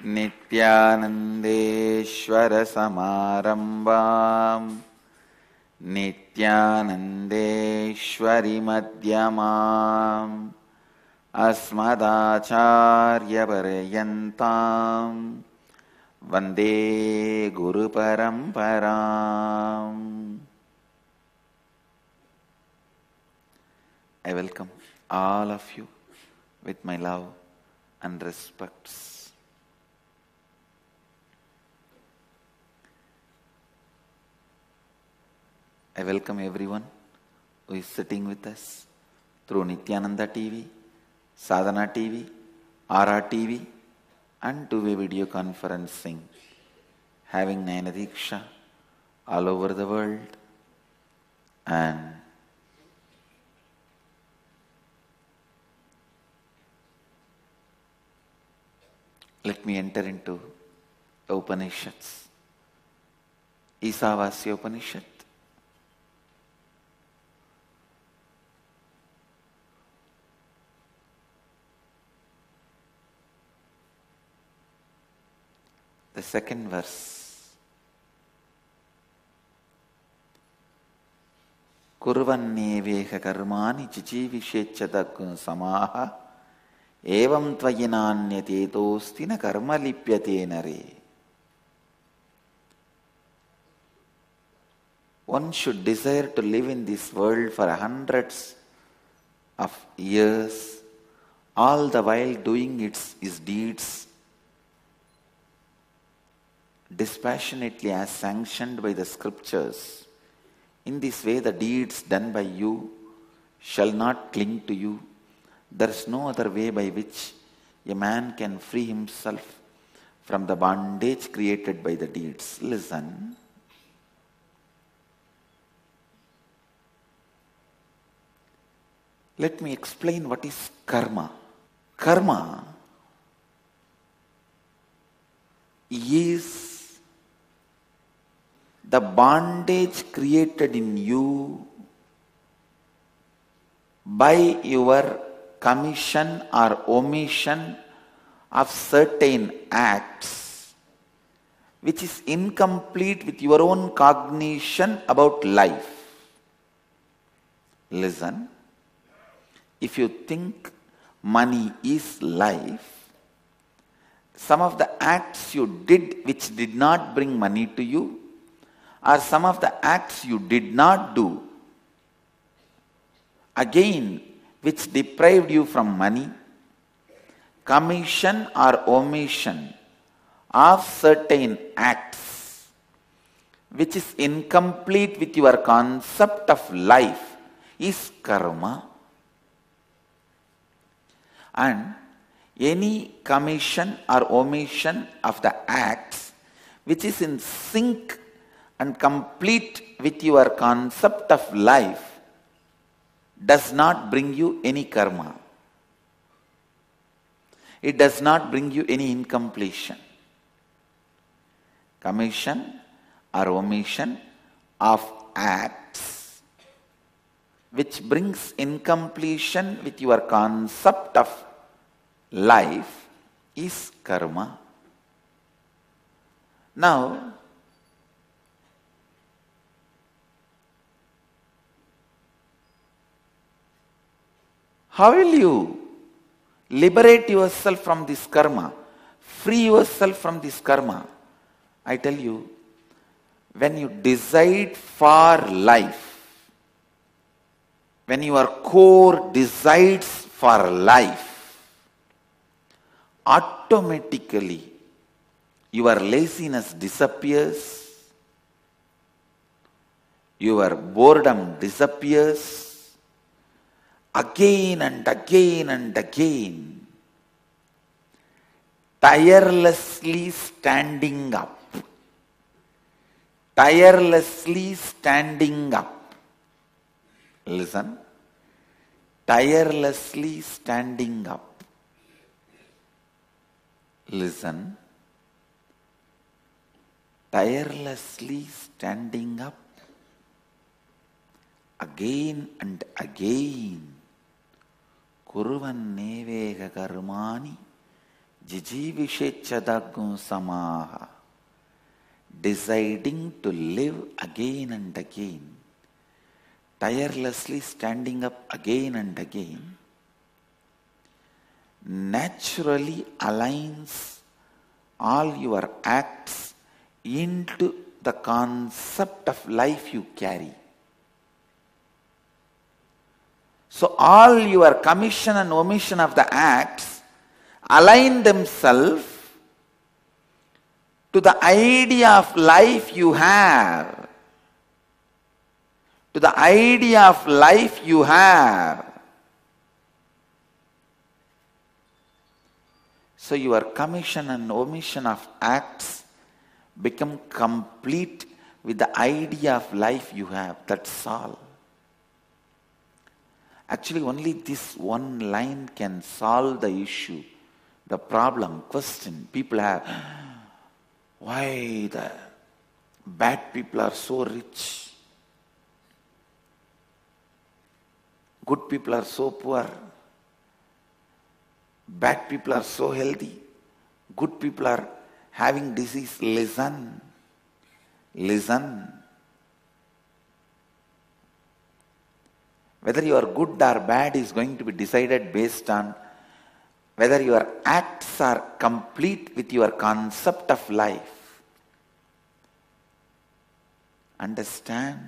नित्यानन्देश्वर समारम्भाम् नित्यानन्देश्वरि मध्यमाम् अस्मदाचार्यपर्यन्ताम् वन्दे गुरुपरम्पराम्. I welcome all of you with my love and respects. I welcome everyone who is sitting with us through Nityananda TV, Sadhana TV, RR TV and two-way video conferencing, having Nayana Diksha all over the world. And let me enter into the Upanishads. Isavasya Upanishad. The second verse. Kurvanneveha karmani chichivishechadagun samaha evam tvayinanyatetosti na karma lipyate nare. One should desire to live in this world for hundreds of years, all the while doing his deeds dispassionately as sanctioned by the scriptures. In this way, the deeds done by you shall not cling to you. There is no other way by which a man can free himself from the bondage created by the deeds. Listen. Let me explain what is karma. Karma is the bondage created in you by your commission or omission of certain acts which is incomplete with your own cognition about life. Listen, if you think money is life, some of the acts you did which did not bring money to you, or some of the acts you did not do, again, which deprived you from money, commission or omission of certain acts, which is incomplete with your concept of life, is karma. And any commission or omission of the acts which is in sync and complete with your concept of life does not bring you any karma. It does not bring you any incompletion. Commission or omission of acts which brings incompletion with your concept of life is karma. Now, how will you liberate yourself from this karma? Free yourself from this karma? I tell you, when you decide for life, when your core decides for life, automatically your laziness disappears, your boredom disappears. Again and again and again, tirelessly standing up, tirelessly standing up. Listen, tirelessly standing up. Listen, tirelessly standing up again and again. Kuruvan nevega karmani Jijivishechadagu samaha, deciding to live again and again, tirelessly standing up again and again, naturally aligns all your acts into the concept of life you carry. So all your commission and omission of the acts align themselves to the idea of life you have. To the idea of life you have. So your commission and omission of acts become complete with the idea of life you have. That's all. Actually, only this one line can solve the issue, the problem, question people have. Why the bad people are so rich? Good people are so poor. Bad people are so healthy. Good people are having disease. Listen. Listen. Whether you are good or bad is going to be decided based on whether your acts are complete with your concept of life. Understand?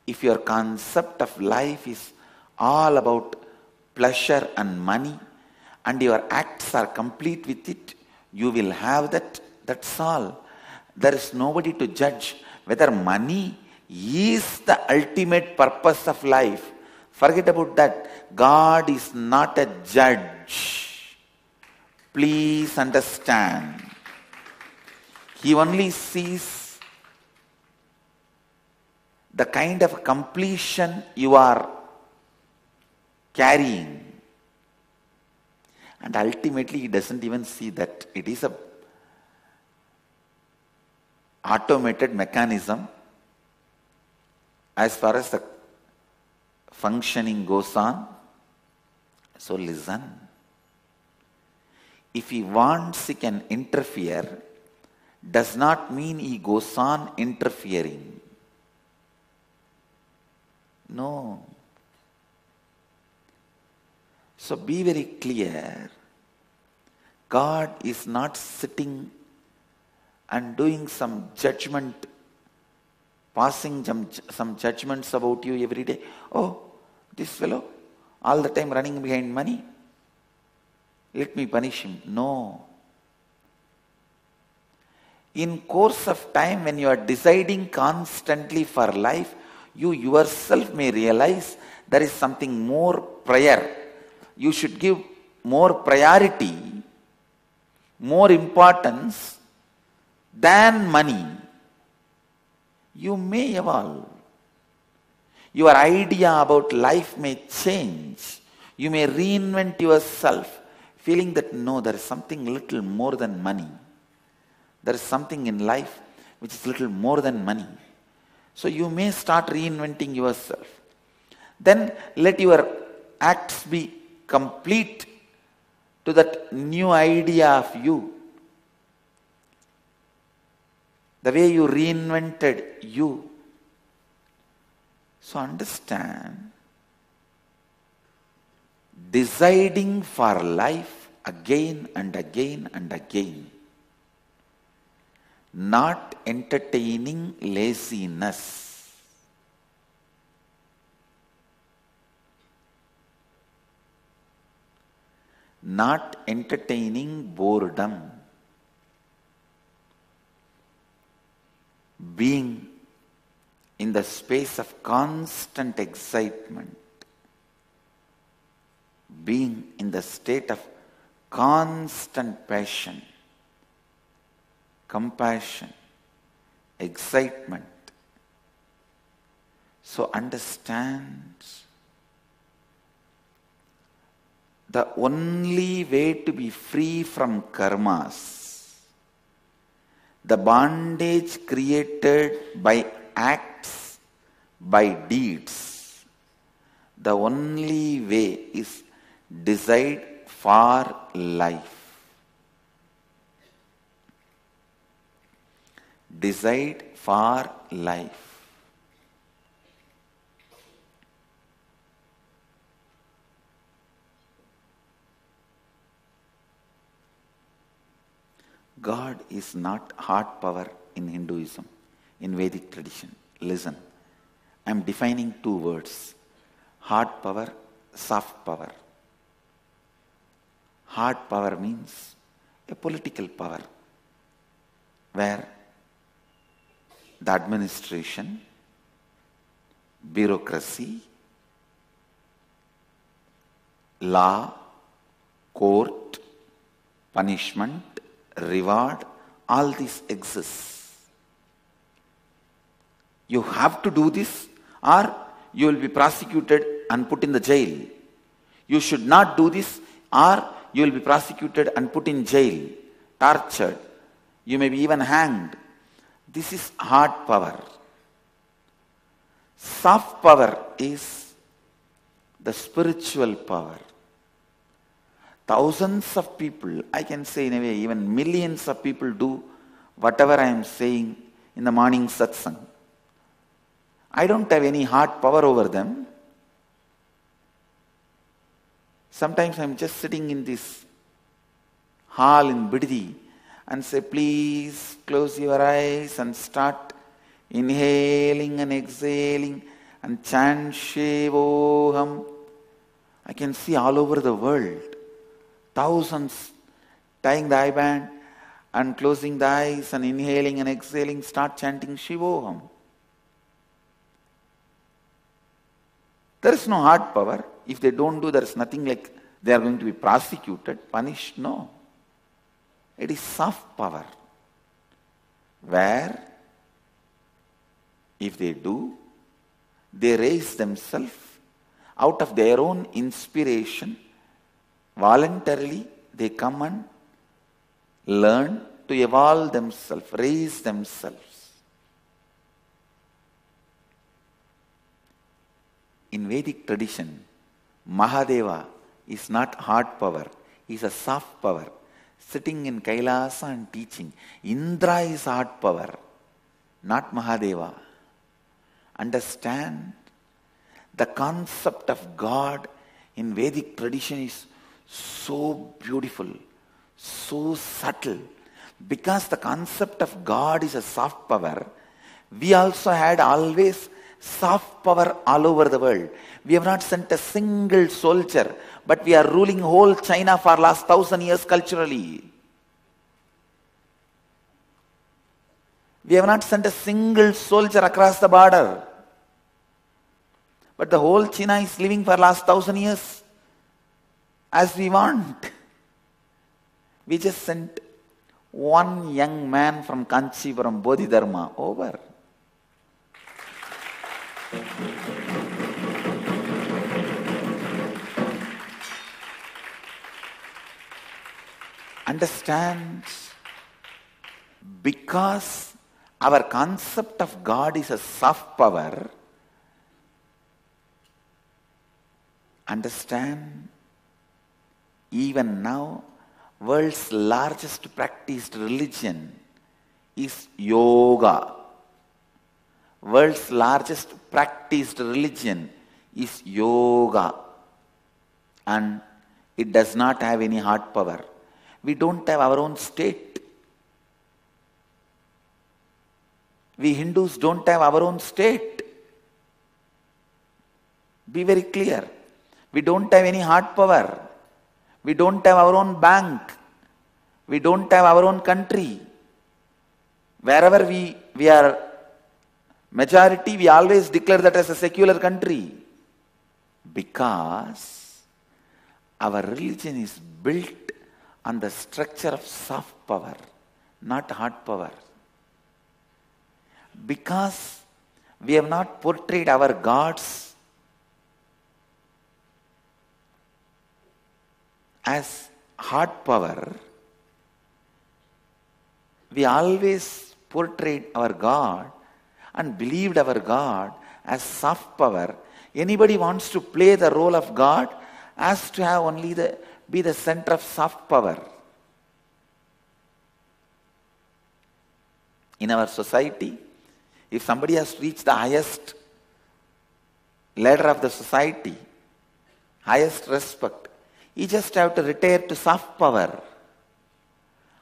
If your concept of life is all about pleasure and money, and your acts are complete with it, you will have that. That's all. There is nobody to judge whether money is the ultimate purpose of life. Forget about that. God is not a judge. Please understand. He only sees the kind of completion you are carrying. And ultimately he doesn't even see that it is a automated mechanism as far as the functioning goes on. So listen. If he wants, he can interfere. Does not mean he goes on interfering. No. So be very clear. God is not sitting and doing some judgment, passing some judgments about you every day. Oh, this fellow, all the time running behind money. Let me punish him. No. In course of time, when you are deciding constantly for life, you yourself may realize there is something more prior. You should give more priority, more importance than money. You may evolve. Your idea about life may change. You may reinvent yourself, feeling that no, there is something little more than money. There is something in life which is little more than money. So you may start reinventing yourself. Then let your acts be complete to that new idea of you. The way you reinvented you. So understand, deciding for life again and again and again, not entertaining laziness, not entertaining boredom, being in the space of constant excitement, being in the state of constant passion, compassion, excitement. So understand, the only way to be free from karmas, the bondage created by acts, by deeds, the only way is decide for life. Decide for life. God is not hard power in Hinduism, in Vedic tradition. Listen, I am defining two words: hard power, soft power. Hard power means a political power where the administration, bureaucracy, law, court, punishment, reward, all this exists. You have to do this or you will be prosecuted and put in the jail. You should not do this or you will be prosecuted and put in jail, tortured. You may be even hanged. This is hard power. Soft power is the spiritual power. Thousands of people, I can say in a way, even millions of people do whatever I am saying in the morning satsang. I don't have any hard power over them. Sometimes I am just sitting in this hall in Biddi and say, please close your eyes and start inhaling and exhaling and chant Shivoham. I can see all over the world thousands tying the eye band and closing the eyes and inhaling and exhaling, start chanting Shivoham. There is no hard power. If they don't do, there is nothing like they are going to be prosecuted, punished. No. It is soft power. Where, if they do, they raise themselves out of their own inspiration. Voluntarily, they come and learn to evolve themselves, raise themselves. In Vedic tradition, Mahadeva is not hard power, he is a soft power, sitting in Kailasa and teaching. Indra is hard power, not Mahadeva. Understand, the concept of God in Vedic tradition is so beautiful, so subtle. Because the concept of God is a soft power, we also had always soft power all over the world. We have not sent a single soldier, but we are ruling whole China for last 1,000 years culturally. We have not sent a single soldier across the border. But the whole China is living for last 1,000 years as we want. We just sent one young man from Kanchipuram, Bodhidharma, over. Understand, because our concept of God is a soft power, understand, even now, world's largest practiced religion is yoga. World's largest practiced religion is yoga. And it does not have any hard power. We don't have our own state. We Hindus don't have our own state. Be very clear. We don't have any hard power. We don't have our own bank. We don't have our own country. Wherever we are majority, we always declare that as a secular country. Because our religion is built on the structure of soft power, not hard power. Because we have not portrayed our gods as hard power, we always portrayed our God and believed our God as soft power. Anybody wants to play the role of God has to have only the be the center of soft power. In our society, if somebody has reached the highest ladder of the society, highest respect, he just have to retire to soft power.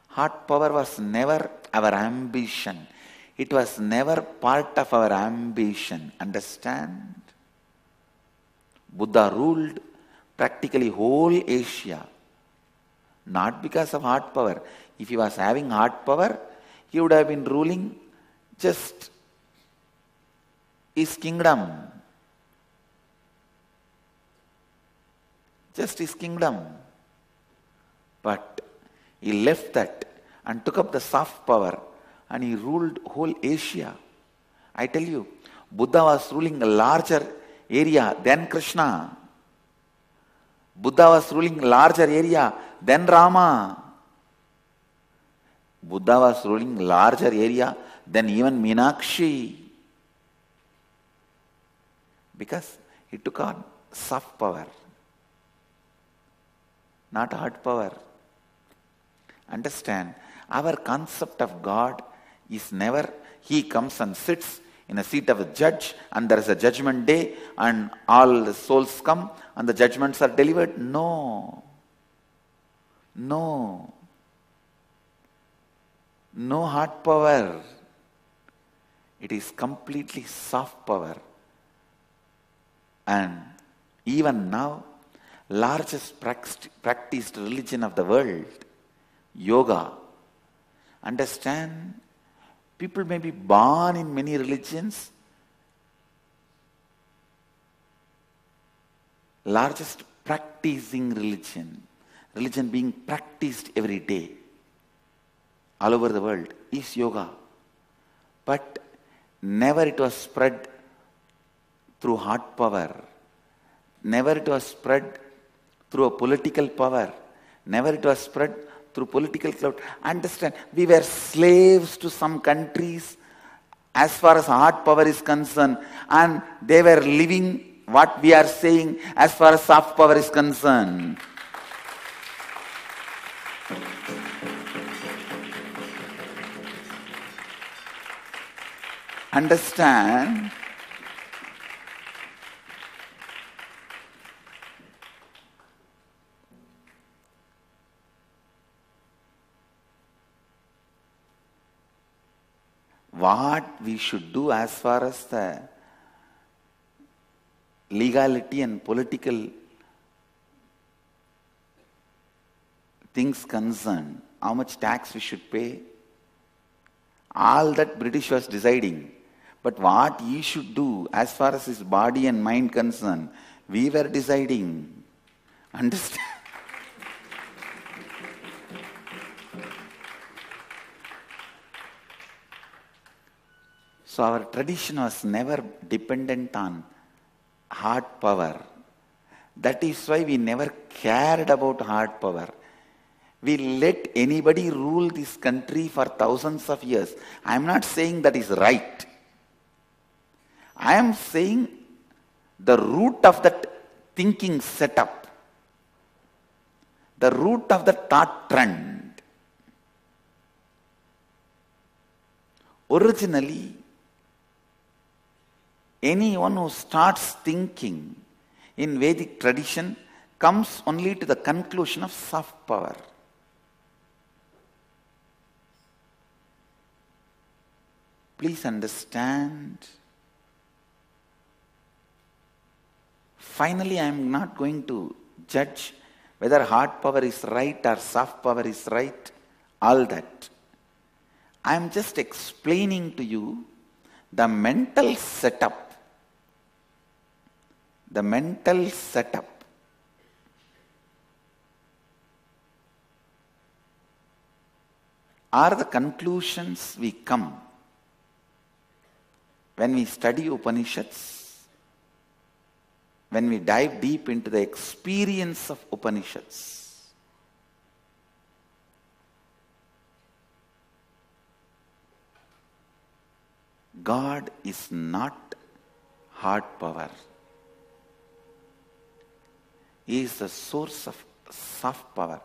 Hard power was never our ambition. It was never part of our ambition. Understand? Buddha ruled practically whole Asia. Not because of hard power. If he was having hard power, he would have been ruling just his kingdom. Just his kingdom. But he left that and took up the soft power and he ruled whole Asia. I tell you, Buddha was ruling a larger area than Krishna. Buddha was ruling a larger area than Rama. Buddha was ruling a larger area than even Meenakshi. Because he took on soft power, not hard power. Understand, our concept of God is never he comes and sits in a seat of a judge and there is a judgment day and all the souls come and the judgments are delivered. No. No. No hard power. It is completely soft power. And even now, largest practiced religion of the world, yoga. Understand? People may be born in many religions. Largest practicing religion being practiced every day all over the world is yoga. But never it was spread through hard power. Never it was spread through a political power. Never it was spread through political clout. Understand, we were slaves to some countries as far as hard power is concerned, and they were living what we are saying as far as soft power is concerned. Understand? What we should do as far as the legality and political things concerned, how much tax we should pay, all that British was deciding. But what he should do as far as his body and mind concerned, we were deciding. Understand? So our tradition was never dependent on hard power. That is why we never cared about hard power. We let anybody rule this country for thousands of years. I am not saying that is right. I am saying the root of that thinking setup, the root of the thought trend. Originally, anyone who starts thinking in Vedic tradition comes only to the conclusion of soft power. Please understand. Finally, I am not going to judge whether hard power is right or soft power is right, all that. I am just explaining to you the mental setup. The mental setup. Are the conclusions we come when we study Upanishads, when we dive deep into the experience of Upanishads. God is not hard power. He is the source of soft power.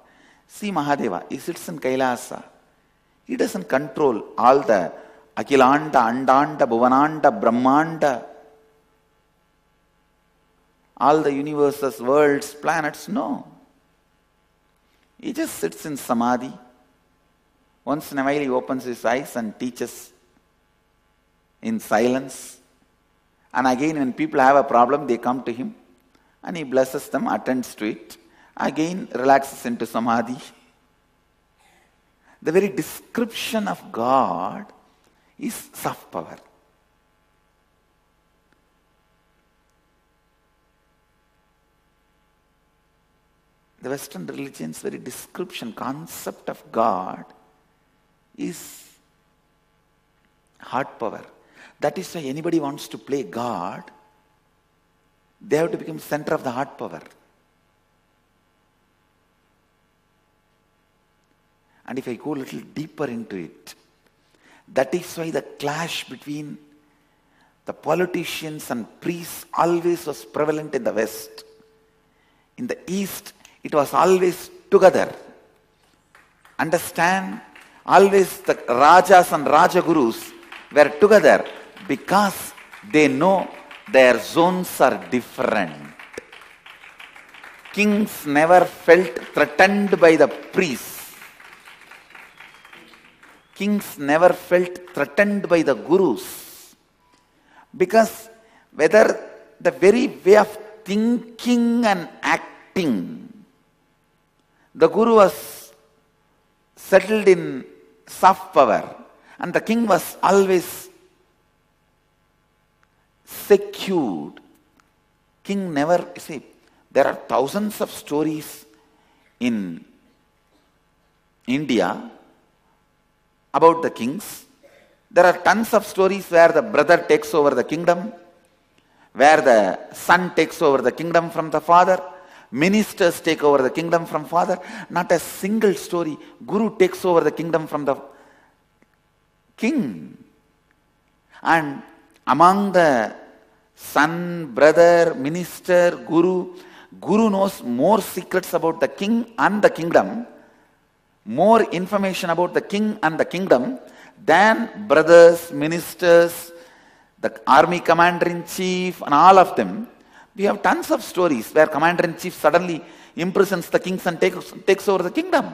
See Mahadeva, he sits in Kailasa. He doesn't control all the Akilanda, Andanda, Bhuvananda, Brahmanda, all the universes, worlds, planets. No. He just sits in Samadhi. Once in a while he opens his eyes and teaches in silence. And again when people have a problem, they come to him and he blesses them, attends to it. Again relaxes into Samadhi. The very description of God is soft power. The Western religion's very description, concept of God is hard power. That is why anybody wants to play God, they have to become center of the hard power. And if I go a little deeper into it, that is why the clash between the politicians and priests always was prevalent in the West. In the East, it was always together. Understand? Always the Rajas and Rajagurus were together because they know their zones are different. Kings never felt threatened by the priests. Kings never felt threatened by the gurus. Because whether the very way of thinking and acting, the guru was settled in soft power and the king was always secured. King never, see, there are thousands of stories in India about the kings. There are tons of stories where the brother takes over the kingdom, where the son takes over the kingdom from the father, ministers take over the kingdom from father. Not a single story, guru takes over the kingdom from the king. And among the son, brother, minister, guru knows more secrets about the king and the kingdom, more information about the king and the kingdom than brothers, ministers, the army commander-in-chief and all of them. We have tons of stories where commander-in-chief suddenly imprisons the kings and takes over the kingdom.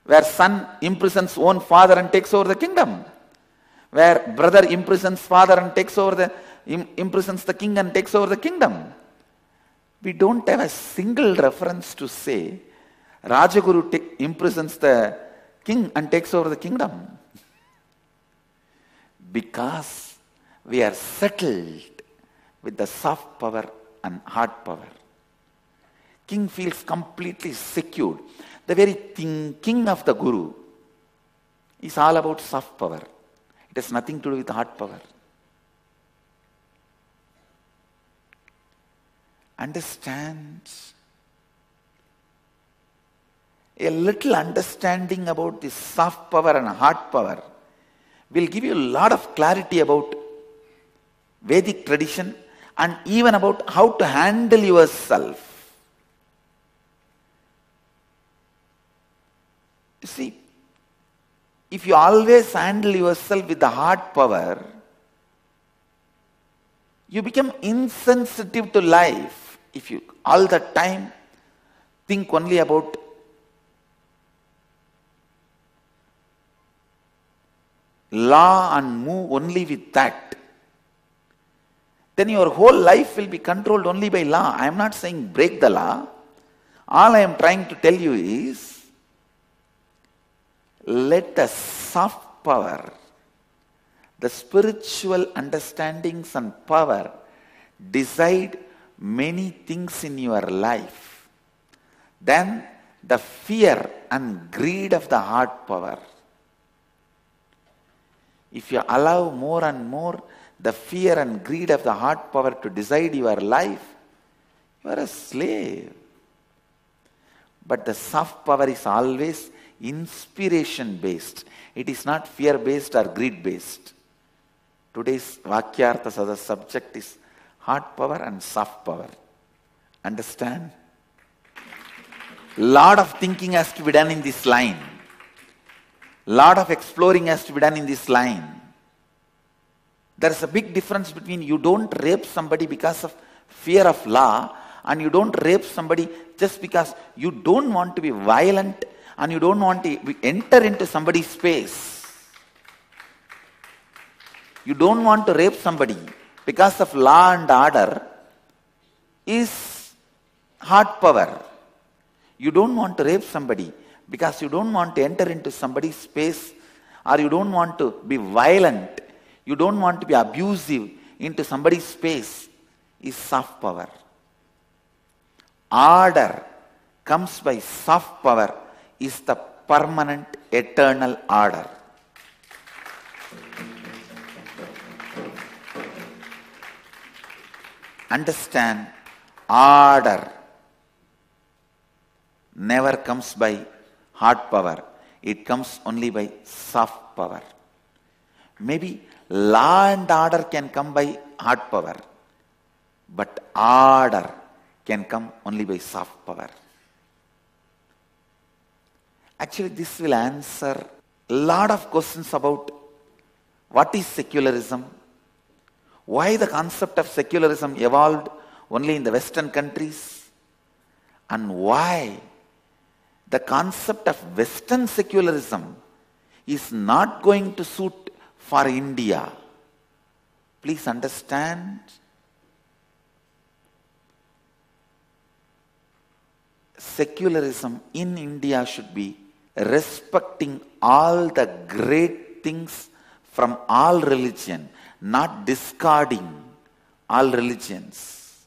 Where son imprisons own father and takes over the kingdom. Where brother imprisons father and imprisons the king and takes over the kingdom. We don't have a single reference to say Rajaguru imprisons the king and takes over the kingdom. Because we are settled with the soft power and hard power. King feels completely secured. The very thinking of the guru is all about soft power. It has nothing to do with hard power. Understand? A little understanding about this soft power and hard power will give you a lot of clarity about Vedic tradition and even about how to handle yourself. You see, if you always handle yourself with the hard power, you become insensitive to life. If you all the time think only about law and move only with that, then your whole life will be controlled only by law. I am not saying break the law. All I am trying to tell you is, let the soft power, the spiritual understandings and power decide many things in your life. Then the fear and greed of the hard power. If you allow more and more the fear and greed of the hard power to decide your life, you are a slave. But the soft power is always inspiration based. It is not fear based or greed based. Today's Vakyarthas as a subject is hard power and soft power. Understand? Lot of thinking has to be done in this line. Lot of exploring has to be done in this line. There is a big difference between you don't rape somebody because of fear of law, and you don't rape somebody just because you don't want to be violent and you don't want to enter into somebody's space. You don't want to rape somebody because of law and order is hard power. You don't want to rape somebody because you don't want to enter into somebody's space, or you don't want to be violent, you don't want to be abusive into somebody's space, is soft power. Order comes by soft power, is the permanent eternal order. Understand, order never comes by hard power. It comes only by soft power. Maybe law and order can come by hard power, but order can come only by soft power. Actually, this will answer a lot of questions about what is secularism, why the concept of secularism evolved only in the Western countries, and why the concept of Western secularism is not going to suit for India. Please understand, secularism in India should be respecting all the great things from all religion, not discarding all religions.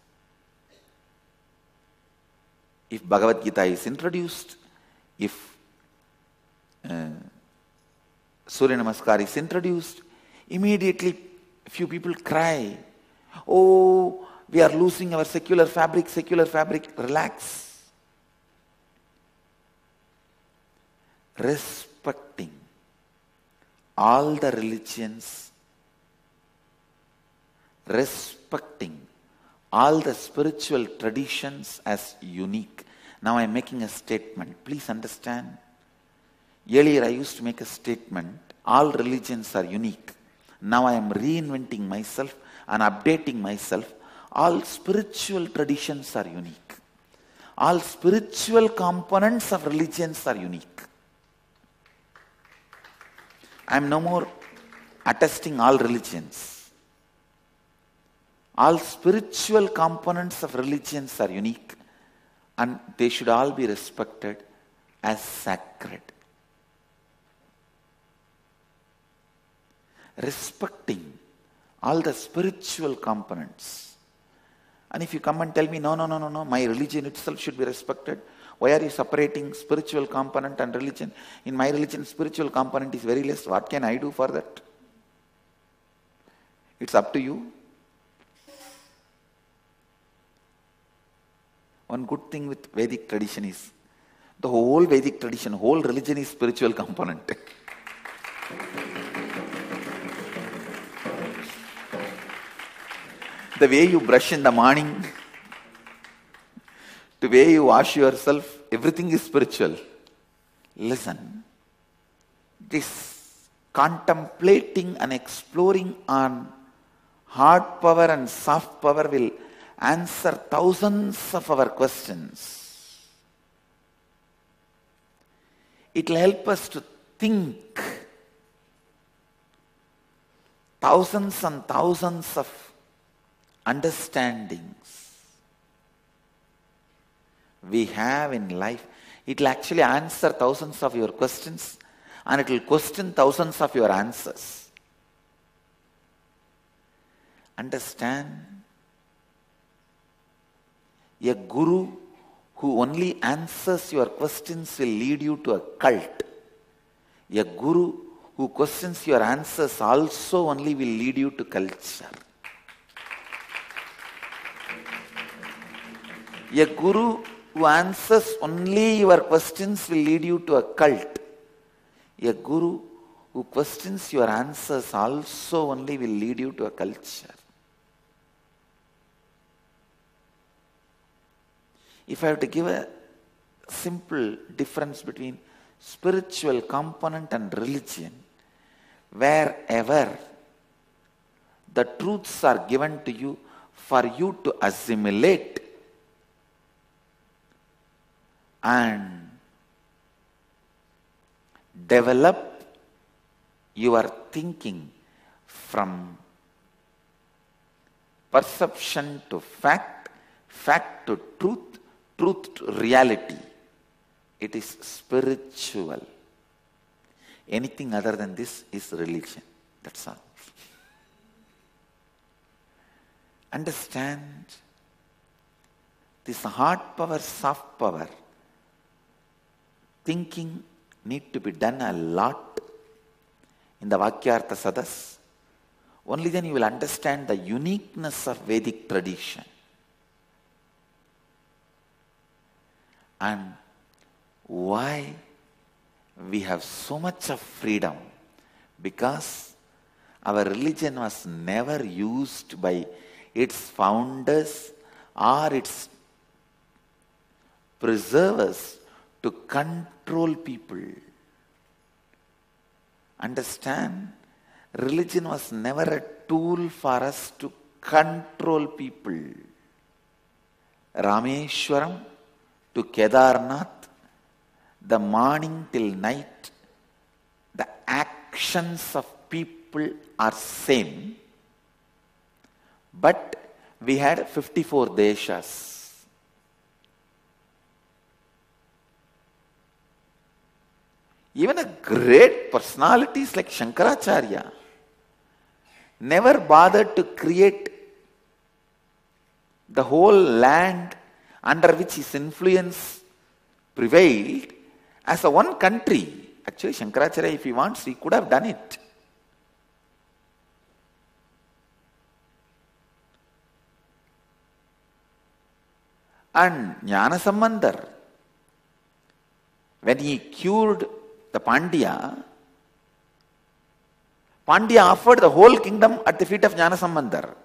If Bhagavad Gita is introduced, if Surya Namaskar is introduced, immediately few people cry, oh, we are losing our secular fabric, secular fabric. Relax. Respecting all the religions, respecting all the spiritual traditions as unique. Now I am making a statement. Please understand. Earlier I used to make a statement, all religions are unique. Now I am reinventing myself and updating myself. All spiritual traditions are unique. All spiritual components of religions are unique. I am no more attesting all religions. All spiritual components of religions are unique, and they should all be respected as sacred. Respecting all the spiritual components. And if you come and tell me, no, my religion itself should be respected, why are you separating spiritual component and religion? In my religion, spiritual component is very less. What can I do for that? It's up to you. One good thing with Vedic tradition is, the whole Vedic tradition, whole religion is spiritual component. The way you brush in the morning, the way you wash yourself, everything is spiritual. Listen, this contemplating and exploring on hard power and soft power will answer thousands of our questions. It will help us to think thousands and thousands of understandings we have in life. It will actually answer thousands of your questions, and it will question thousands of your answers. Understand? A guru who only answers your questions will lead you to a cult. A guru who questions your answers also only will lead you to culture. A guru who answers only your questions will lead you to a cult. A guru who questions your answers also only will lead you to a culture. If I have to give a simple difference between spiritual component and religion. Wherever the truths are given to you for you to assimilate and develop your thinking from perception to fact, fact to truth, truth to reality. It is spiritual. Anything other than this is religion. That's all. Understand this hard power, soft power. Thinking need to be done a lot in the Vakyartha Sadas. Only then you will understand the uniqueness of Vedic tradition. And why we have so much of freedom? Because our religion was never used by its founders or its preservers to control people. Understand? Religion was never a tool for us to control people. Rameshwaram to Kedarnath, the morning till night, the actions of people are same, but we had 54 deshas. Even a great personalities like Shankaracharya never bothered to create the whole land under which his influence prevailed as a one country. Actually, Shankaracharya, if he wants, he could have done it. And Jnanasambandar, when he cured the Pandya offered the whole kingdom at the feet of Jnanasambandar.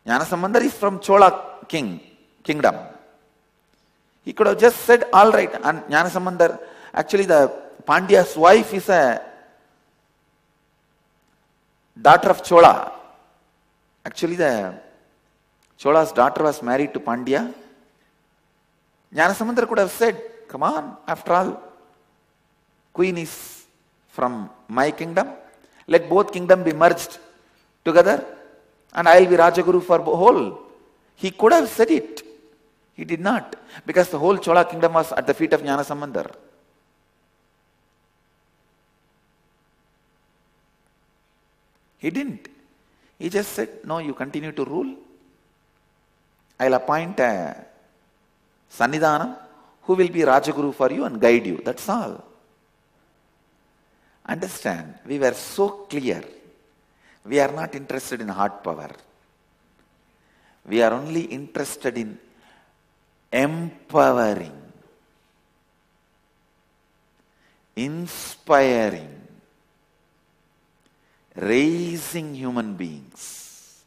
Jnanasambandar is from Chola kingdom. He could have just said, all right, and Jnanasambandar, actually the Pandya's wife is a daughter of Chola. Actually the Chola's daughter was married to Pandya. Jnanasambandar could have said, come on, after all, queen is from my kingdom. Let both kingdom be merged together and I will be Rajaguru for whole. He could have said it. He did not. Because the whole Chola kingdom was at the feet of Jnanasambandar. He didn't. He just said, no, you continue to rule. I will appoint a Sannidhanam who will be Rajaguru for you and guide you. That's all. Understand, we were so clear. We are not interested in hard power. We are only interested in empowering, inspiring, raising human beings.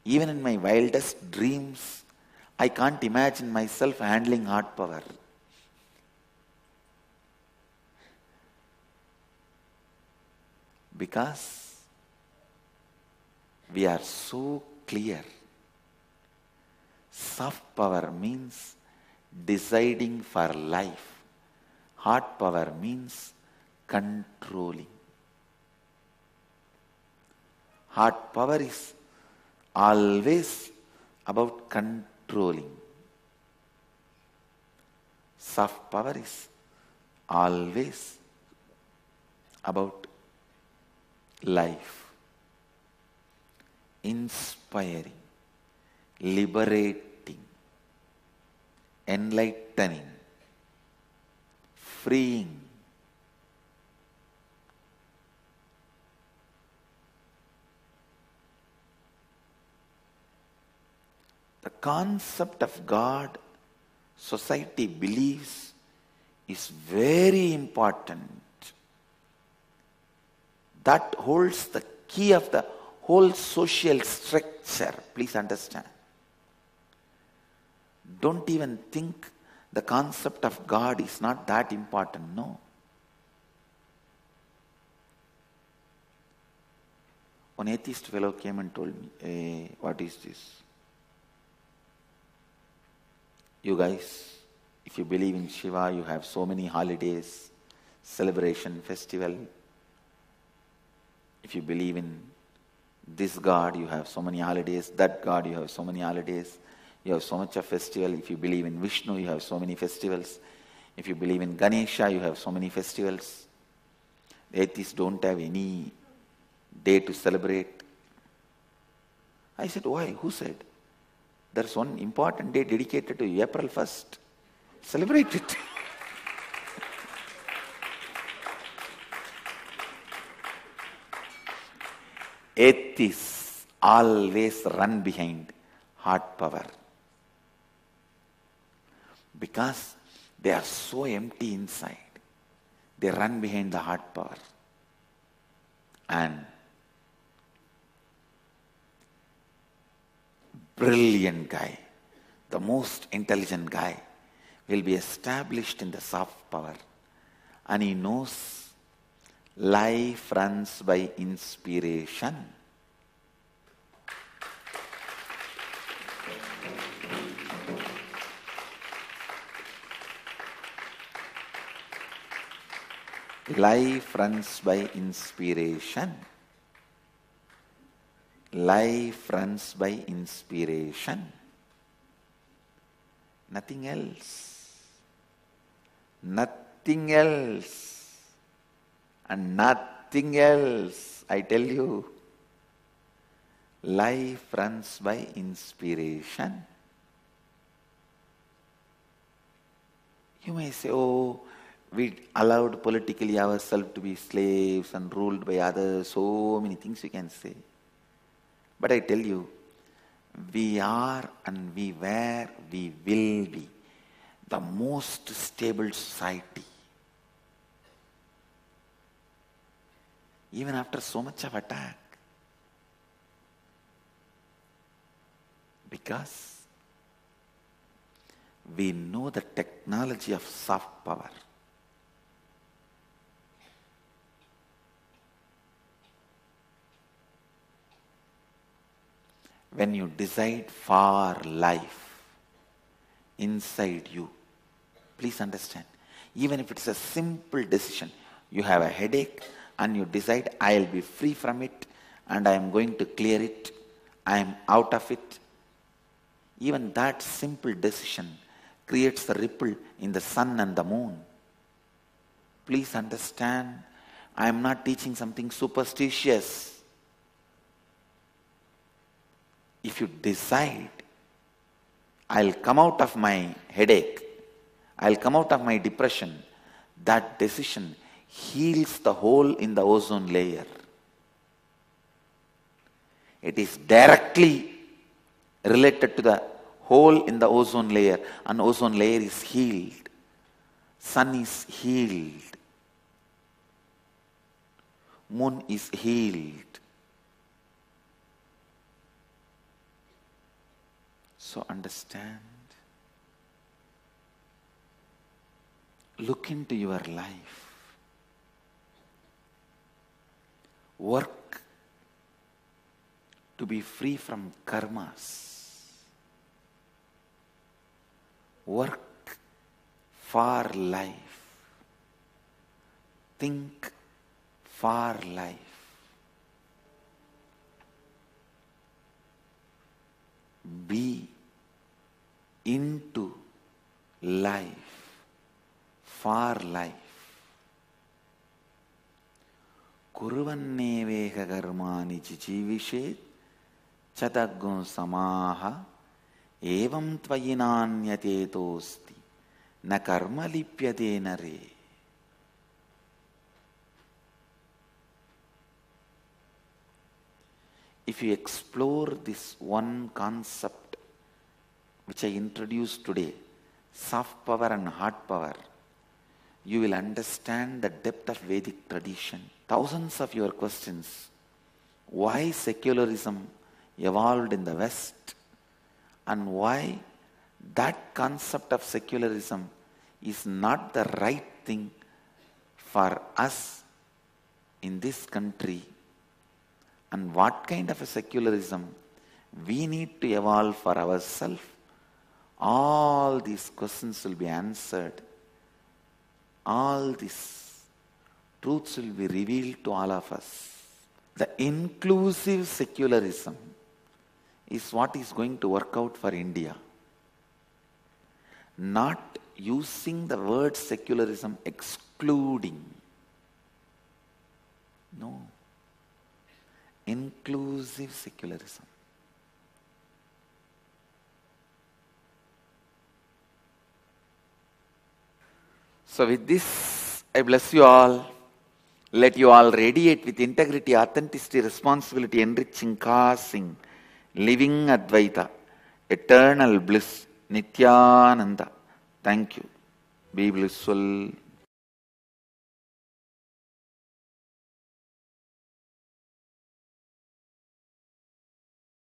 Even in my wildest dreams, I can't imagine myself handling hard power. Because we are so clear. Soft power means deciding for life. Hard power means controlling. Hard power is always about controlling. Soft power is always about life, inspiring, liberating, enlightening, freeing. The concept of God, society believes, is very important. That holds the key of the whole social structure. structure. Please understand. Don't even think the concept of God is not that important. No. One atheist fellow came and told me, hey, what is this? You guys, if you believe in Shiva, you have so many holidays, celebration, festival. If you believe in this God, you have so many holidays. That God, you have so many holidays. You have so much of festival. If you believe in Vishnu, you have so many festivals. If you believe in Ganesha, you have so many festivals. The atheists don't have any day to celebrate. I said, why? Who said? There's one important day dedicated to April 1st. Celebrate it. Atheists always run behind heart power. Because they are so empty inside. They run behind the heart power. And brilliant guy, the most intelligent guy, will be established in the soft power. And he knows life runs by inspiration. Life runs by inspiration. Life runs by inspiration. Nothing else. Nothing else. And nothing else. I tell you. Life runs by inspiration. You may say, oh, we allowed politically ourselves to be slaves and ruled by others. So many things you can say. But I tell you, we are and we were, we will be the most stable society. Even after so much of attack. Because we know the technology of soft power. When you decide for life inside you, please understand, even if it's a simple decision, you have a headache and you decide, I'll be free from it and I am going to clear it, I am out of it. Even that simple decision creates a ripple in the sun and the moon. Please understand, I am not teaching something superstitious. If you decide, I'll come out of my headache, I'll come out of my depression, that decision heals the hole in the ozone layer. It is directly related to the hole in the ozone layer, and ozone layer is healed. Sun is healed. Moon is healed. So understand, look into your life, work to be free from karmas, work for life, think for life. Be into life, for life. Kurvanneveka karmani jijivishet chadagun samaha evam tvayinanyate tosti na karma lipyate nare. If you explore this one concept which I introduced today, soft power and hard power, you will understand the depth of Vedic tradition. Thousands of your questions. Why secularism evolved in the West, and why that concept of secularism is not the right thing for us in this country, and what kind of a secularism we need to evolve for ourselves. All these questions will be answered. All these truths will be revealed to all of us. The inclusive secularism is what is going to work out for India. Not using the word secularism excluding. No. Inclusive secularism. So with this, I bless you all. Let you all radiate with integrity, authenticity, responsibility, enriching, causing, living Advaita, eternal bliss, Nityananda. Thank you. Be blissful.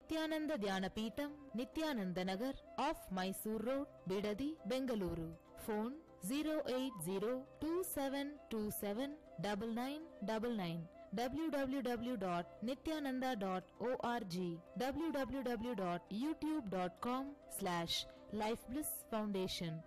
Nityananda Dhyana Peetham, Nityananda Nagar, off Mysore Road, Bidadi, Bengaluru. Phone 08027279999, www.nityananda.org, www.youtube.com/Life Bliss Foundation.